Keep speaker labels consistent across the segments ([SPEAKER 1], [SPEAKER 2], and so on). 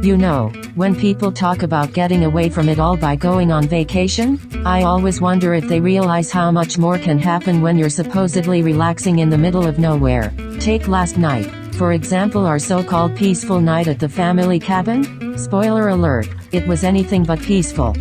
[SPEAKER 1] You know, when people talk about getting away from it all by going on vacation, I always wonder if they realize how much more can happen when you're supposedly relaxing in the middle of nowhere. Take last night, for example, our so-called peaceful night at the family cabin. Spoiler alert, it was anything but peaceful.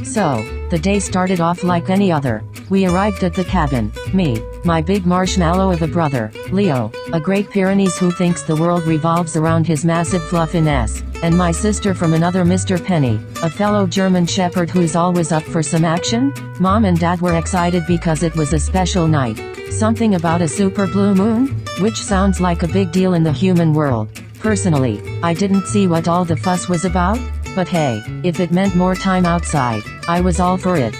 [SPEAKER 1] So, the day started off like any other. We arrived at the cabin, me, my big marshmallow of a brother, Leo, a Great Pyrenees who thinks the world revolves around his massive fluffiness, and my sister from another Mr. Penny, a fellow German shepherd who's always up for some action. Mom and Dad were excited because it was a special night. Something about a super blue moon, which sounds like a big deal in the human world. Personally, I didn't see what all the fuss was about, but hey, if it meant more time outside, I was all for it.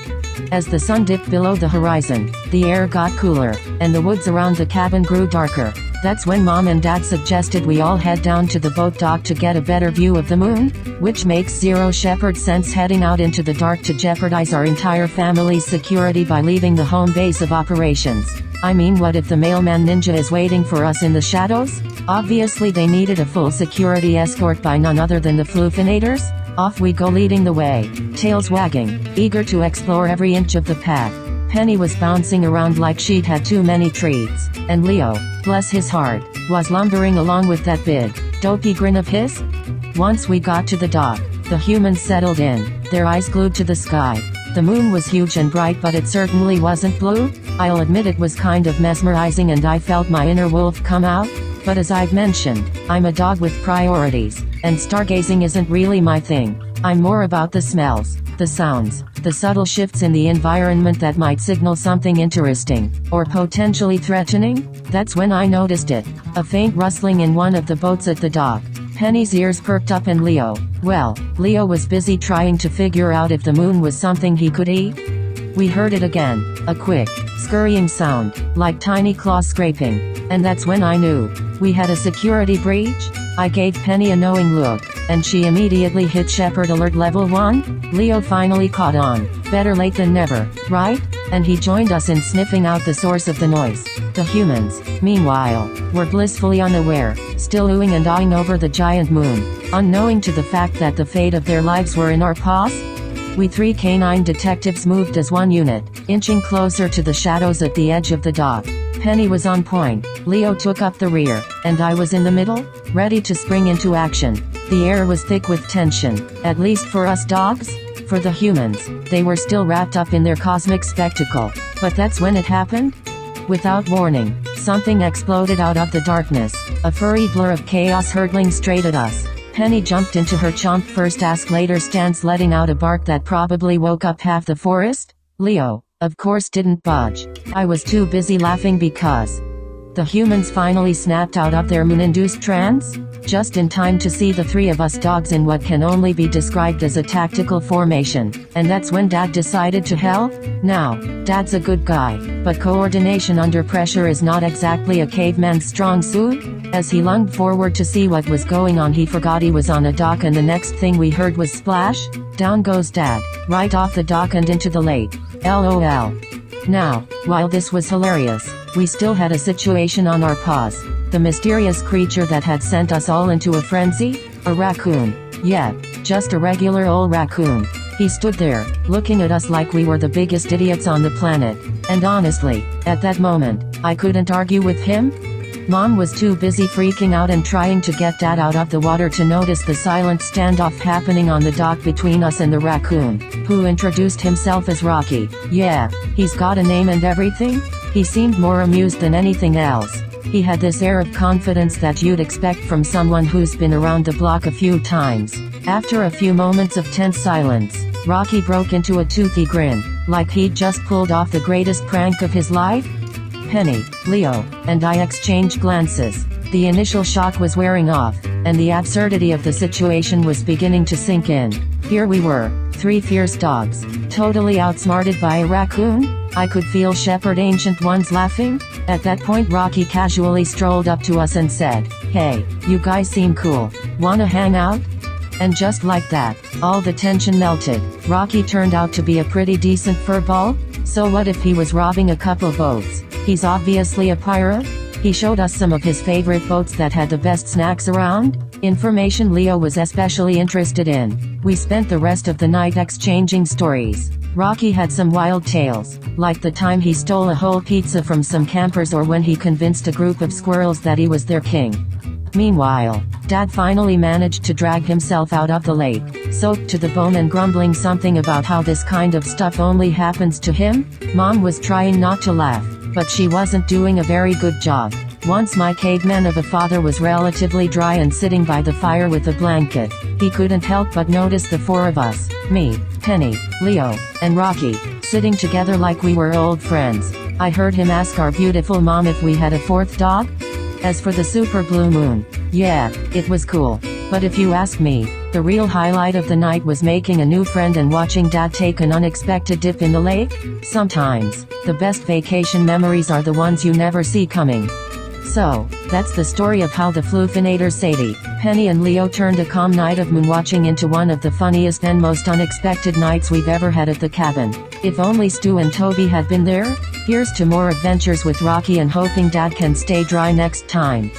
[SPEAKER 1] As the sun dipped below the horizon, the air got cooler, and the woods around the cabin grew darker. That's when Mom and Dad suggested we all head down to the boat dock to get a better view of the moon, which makes zero shepherd sense heading out into the dark to jeopardize our entire family's security by leaving the home base of operations. I mean, what if the mailman ninja is waiting for us in the shadows? Obviously they needed a full security escort by none other than the Floofinators. Off we go leading the way, tails wagging, eager to explore every inch of the path. Penny was bouncing around like she'd had too many treats, and Leo, bless his heart, was lumbering along with that big, dopey grin of his. Once we got to the dock, the humans settled in, their eyes glued to the sky. The moon was huge and bright, but it certainly wasn't blue. I'll admit it was kind of mesmerizing and I felt my inner wolf come out. But as I've mentioned, I'm a dog with priorities, and stargazing isn't really my thing. I'm more about the smells, the sounds, the subtle shifts in the environment that might signal something interesting, or potentially threatening. That's when I noticed it. A faint rustling in one of the boats at the dock. Penny's ears perked up and Leo was busy trying to figure out if the moon was something he could eat. We heard it again, a quick, scurrying sound, like tiny claws scraping, and that's when I knew we had a security breach. I gave Penny a knowing look, and she immediately hit Shepherd Alert Level 1. Leo finally caught on. Better late than never, right? And he joined us in sniffing out the source of the noise. The humans, meanwhile, were blissfully unaware, still oohing and awing over the giant moon, unknowing to the fact that the fate of their lives were in our paws. We three canine detectives moved as one unit, inching closer to the shadows at the edge of the dock. Penny was on point, Leo took up the rear, and I was in the middle, ready to spring into action. The air was thick with tension, at least for us dogs. For the humans, they were still wrapped up in their cosmic spectacle. But that's when it happened. Without warning, something exploded out of the darkness, a furry blur of chaos hurtling straight at us. Penny jumped into her chomp first ask later stance, letting out a bark that probably woke up half the forest. Leo, of course, didn't budge. I was too busy laughing because the humans finally snapped out of their moon-induced trance, just in time to see the three of us dogs in what can only be described as a tactical formation. And that's when Dad decided to help. Now, Dad's a good guy, but coordination under pressure is not exactly a caveman's strong suit. As he lunged forward to see what was going on, he forgot he was on a dock, and the next thing we heard was splash. Down goes Dad, right off the dock and into the lake. LOL. Now, while this was hilarious, we still had a situation on our paws. The mysterious creature that had sent us all into a frenzy? A raccoon. Yeah, just a regular old raccoon. He stood there, looking at us like we were the biggest idiots on the planet. And honestly, at that moment, I couldn't argue with him. Mom was too busy freaking out and trying to get Dad out of the water to notice the silent standoff happening on the dock between us and the raccoon, who introduced himself as Rocky. Yeah, he's got a name and everything. He seemed more amused than anything else. He had this air of confidence that you'd expect from someone who's been around the block a few times. After a few moments of tense silence, Rocky broke into a toothy grin, like he'd just pulled off the greatest prank of his life. Penny, Leo, and I exchanged glances. The initial shock was wearing off, and the absurdity of the situation was beginning to sink in. Here we were, three fierce dogs, totally outsmarted by a raccoon. I could feel Shepherd Ancient Ones laughing. At that point, Rocky casually strolled up to us and said, "Hey, you guys seem cool. Wanna hang out?" And just like that, all the tension melted. Rocky turned out to be a pretty decent furball. So what if he was robbing a couple boats? He's obviously a pirate. He showed us some of his favorite boats that had the best snacks around. Information Leo was especially interested in. We spent the rest of the night exchanging stories. Rocky had some wild tales, like the time he stole a whole pizza from some campers or when he convinced a group of squirrels that he was their king. Meanwhile, Dad finally managed to drag himself out of the lake, soaked to the bone and grumbling something about how this kind of stuff only happens to him. Mom was trying not to laugh, but she wasn't doing a very good job. Once my caveman of a father was relatively dry and sitting by the fire with a blanket. He couldn't help but notice the four of us, me, Penny, Leo, and Rocky, sitting together like we were old friends. I heard him ask our beautiful mom if we had a fourth dog. As for the super blue moon, yeah, it was cool. But if you ask me, the real highlight of the night was making a new friend and watching Dad take an unexpected dip in the lake. Sometimes, the best vacation memories are the ones you never see coming. So, that's the story of how the Floofinators Sadie, Penny and Leo turned a calm night of moonwatching into one of the funniest and most unexpected nights we've ever had at the cabin. If only Stu and Toby had been there. Here's to more adventures with Rocky and hoping Dad can stay dry next time.